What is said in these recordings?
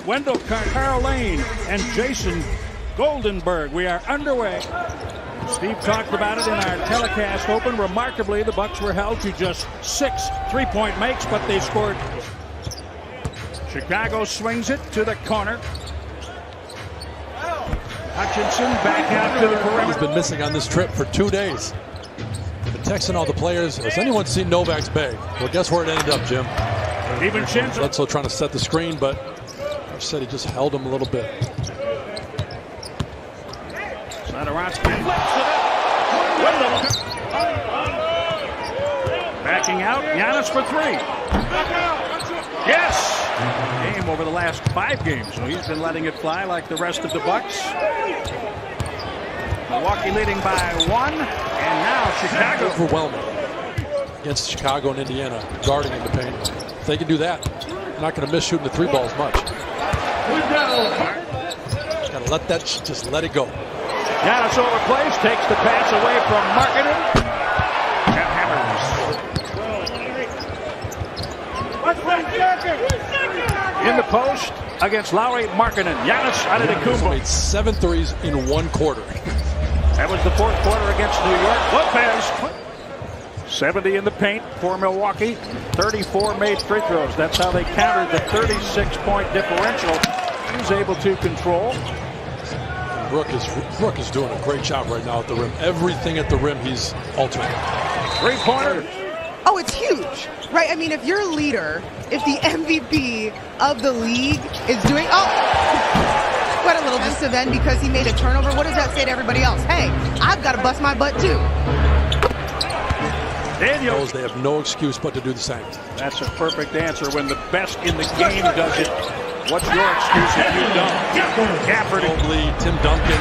Wendell Carl Lane and Jason Goldenberg. We are underway. Steve talked about it in our telecast open. Remarkably, the Bucks were held to just 6 3-point makes, but they scored. Chicago swings it to the corner. Hutchinson back out to the perimeter. He's been missing on this trip for 2 days. Been texting all the players. Has anyone seen Novak's bag? Well, guess where it ended up, Jim? DiVincenzo. Bledsoe trying to set the screen, but I said he just held him a little bit. Backing out, Giannis for 3. Yes! Game over the last 5 games, so he's been letting it fly like the rest of the Bucks. Milwaukee leading by 1, and now Chicago. Overwhelming against Chicago and Indiana, guarding in the paint. If they can do that, they're not going to miss shooting the 3 balls much. Got to let that, just let it go. Giannis overplays, takes the pass away from Markkanen. And hammers. In the post against Lauri Markkanen. Giannis Antetokounmpo made 7 threes in 1 quarter. That was the 4th quarter against New York. Lopez. 70 in the paint for Milwaukee. 34 made free throws. That's how they countered the 36-point differential. He's able to control. Brook is doing a great job right now at the rim. Everything at the rim, he's altering. 3-pointer. Oh, it's huge, right? I mean, if you're a leader, if the MVP of the league is doing, what a little defensive end because he made a turnover. What does that say to everybody else? Hey, I've got to bust my butt too. Daniels. They have no excuse but to do the same. That's a perfect answer. When the best in the game does it, what's your excuse if you don't? Gafford, Mobley, Tim Duncan,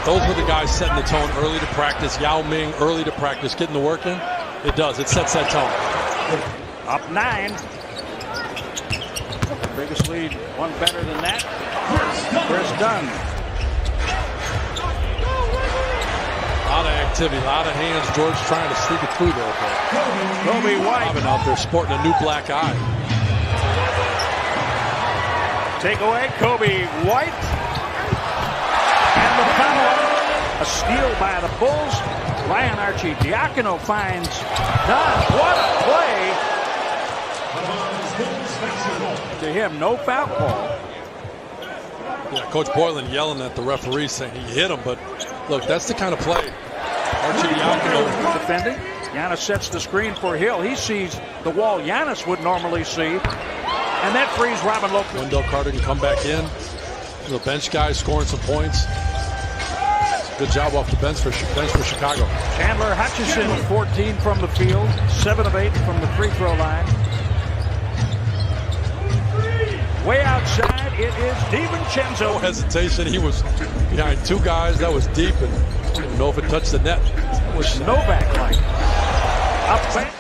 those were the guys setting the tone early to practice. Yao Ming early to practice, getting the work in. It does. It sets that tone. Up 9. Biggest lead, one better than that. Chris Dunn. A lot of activity, a lot of hands. George trying to sneak it through there. Kobe White. Robin out there sporting a new black eye. Take away Kobe White. And the foul. A steal by the Bulls. Ryan Arcidiacono finds Dunn. What a play. To him, no foul call. Yeah, Coach Boylan yelling at the referee saying he hit him, but look, that's the kind of play. Arcidiacono defending. Giannis sets the screen for Hill. He sees the wall Giannis would normally see. And that frees Robin Lopez. Wendell Carter can come back in. The bench guy scoring some points. Good job off the bench for Chicago. Chandler Hutchison, 14 from the field, 7 of 8 from the free throw line. Way outside, it is DiVincenzo. No hesitation. He was behind 2 guys. That was deep, and I don't even know if it touched the net. It was Novak-like. Up back.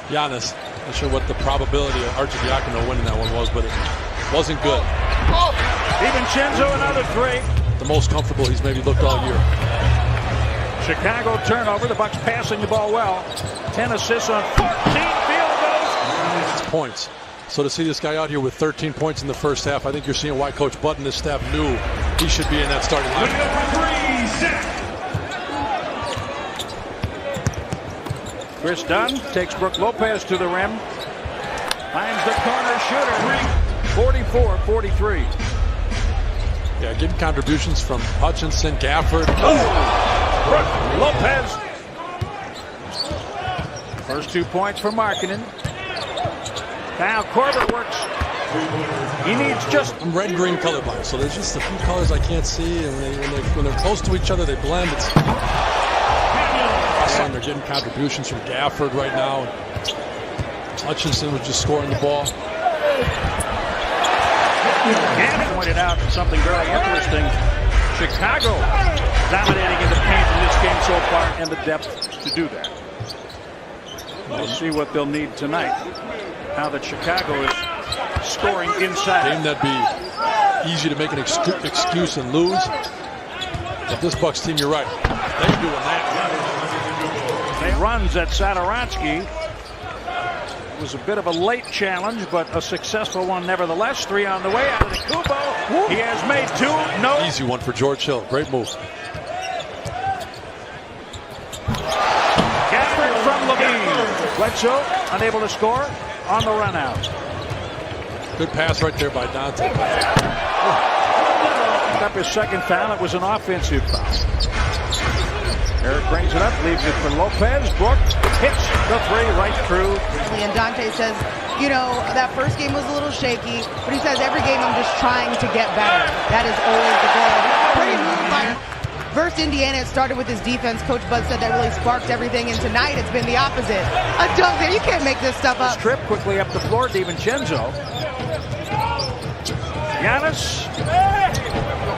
Giannis. Not sure what the probability of Arcidiacono winning that one was, but it wasn't good. DiVincenzo, another 3. The most comfortable he's maybe looked all year. Chicago turnover. The Bucks passing the ball well. 10 assists on 14 field goals. Points. So to see this guy out here with 13 points in the first half, I think you're seeing why Coach Bud and his staff knew he should be in that starting lineup. Chris Dunn takes Brook Lopez to the rim. Finds the corner shooter. 44-43. Yeah, getting contributions from Hutchinson, Gafford. Brook Lopez. First 2 points for Markkanen. Now Corbett works. He needs just. I'm red-green colorblind, so there's just a few colors I can't see, and when they're close to each other, they blend. It's awesome. They're getting contributions from Gafford right now. Hutchinson was just scoring the ball. Gafford pointed out something very interesting. Chicago dominating in the paint in this game so far, and the depth to do that. We'll see what they'll need tonight. Now that Chicago is scoring inside. Game that'd be easy to make an excuse and lose. But this Bucks team, you're right. They're doing that. Runs at Satoransky. It was a bit of a late challenge, but a successful one nevertheless. 3 on the way out of the Kubo. 2, no. Easy one for George Hill. Great move. Gafford from Levine. Bledsoe unable to score on the run out. Good pass right there by Dante. Up his second foul. It was an offensive foul. Eric brings it up, leaves it for Lopez. Brooks hits the 3 right through. And Dante says, you know, that first game was a little shaky, but he says every game I'm just trying to get better. That is always the goal. Pretty move by versus Indiana. It started with his defense. Coach Bud said that really sparked everything, and tonight it's been the opposite. A dunk there. You can't make this stuff up. Trip quickly up the floor. DiVincenzo. Giannis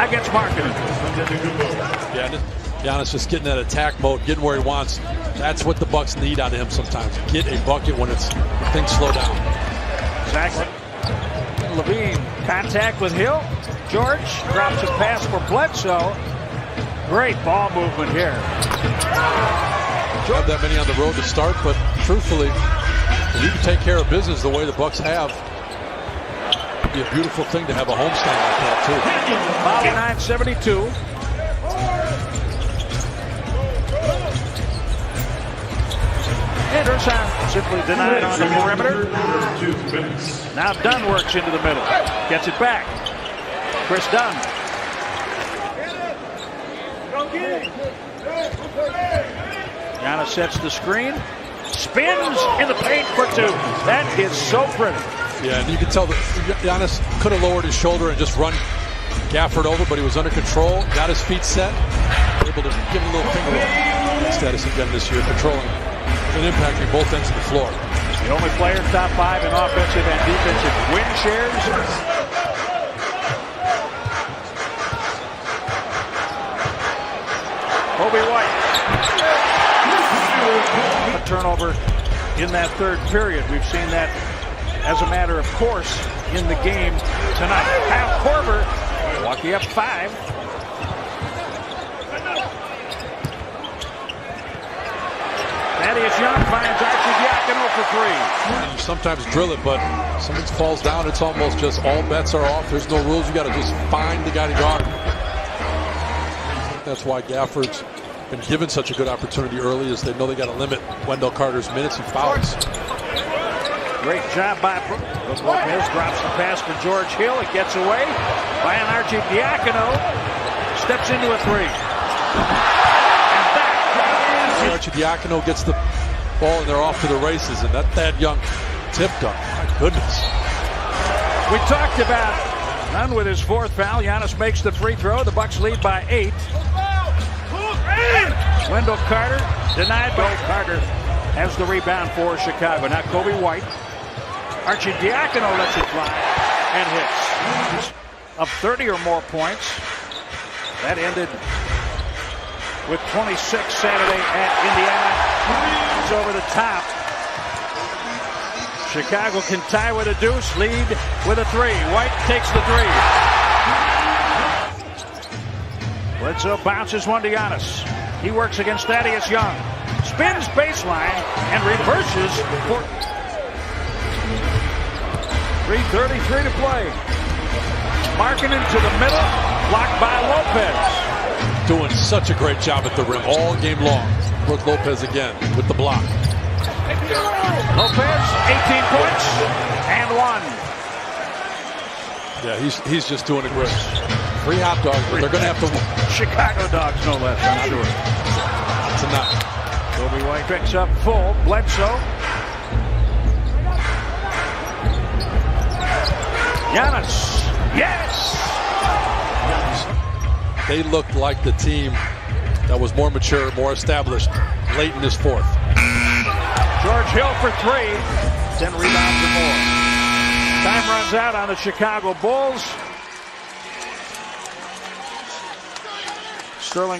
against Markkanen. Yeah, Giannis just getting that attack mode, getting where he wants. That's what the Bucks need out of him sometimes. Get a bucket when things slow down. Exactly. Levine, contact with Hill. George drops a pass for Bledsoe. Great ball movement here. Not that many on the road to start, but truthfully, if you can take care of business the way the Bucks have, it'd be a beautiful thing to have a homestand like that too. 59-72. Anderson simply denied on the perimeter. Now Dunn works into the middle. Gets it back. Chris Dunn. Giannis sets the screen. Spins in the paint for 2. That is so pretty. Yeah, and you can tell that Giannis could have lowered his shoulder and just run Gafford over, but he was under control, got his feet set, able to give him a little finger roll. Status again this year, controlling and impacting both ends of the floor. The only player top 5 in offensive and defensive win shares. Kobe White. A turnover in that third period. We've seen that as a matter of course in the game tonight. Kyle Korver, Milwaukee up 5. Thaddeus Young finds Arcidiacono for 3. You sometimes drill it, but something falls down, it's almost just all bets are off. There's no rules. You got to just find the guy to guard. That's why Gafford's been given such a good opportunity early, is they know they got to limit Wendell Carter's minutes. He fouls. Great job by Brooke Lopez. Drops the pass to George Hill. It gets away by an Arcidiacono. Steps into a 3. Arcidiacono gets the ball and they're off to the races, and that Thad Young tip dunk. My goodness. We talked about Dunn with his 4th foul. Giannis makes the free throw. The Bucks lead by 8. Wendell Carter denied by Carter has the rebound for Chicago. Now Kobe White. Arcidiacono lets it fly and hits. Of 30 or more points. That ended with 26 Saturday at Indiana. He's over the top. Chicago can tie with a deuce, lead with a 3. White takes the 3. Bledsoe bounces one to Giannis. He works against Thaddeus Young. Spins baseline and reverses for 3:33 to play. Markkanen to the middle, blocked by Lopez. Doing such a great job at the rim all game long. Brooke Lopez again with the block. Lopez, 18 points and 1. Yeah, he's just doing it great. 3 hot dogs, but they're going to have to. Chicago dogs, no less. Tonight. Kobe White picks up full. Bledsoe. Giannis. Yes! They looked like the team that was more mature, more established late in this 4th. George Hill for 3. 10 rebounds or more. Time runs out on the Chicago Bulls. Sterling